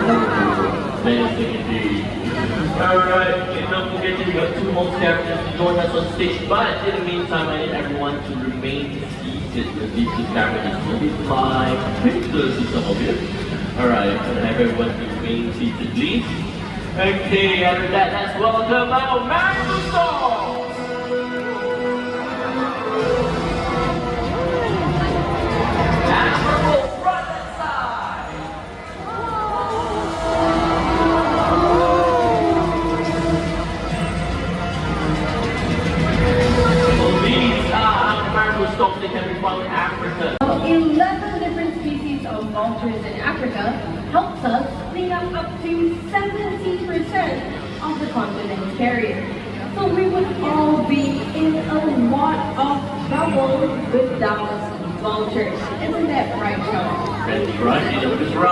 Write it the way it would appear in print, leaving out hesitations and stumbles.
Nice indeed. Alright, and don't forget that we got two more characters to join us on stage, but in the meantime, I need everyone to remain seated because these two characters will be flying pretty close to some of you. Alright, can I have everyone to remain seated, please? Okay, after that, let's welcome our Maruso! They can be found in Africa. 11 different species of vultures in Africa helps us clean up to 70% of the continent's carrier. So we would all be in a lot of trouble without vultures. Isn't that right, Sean? That's right.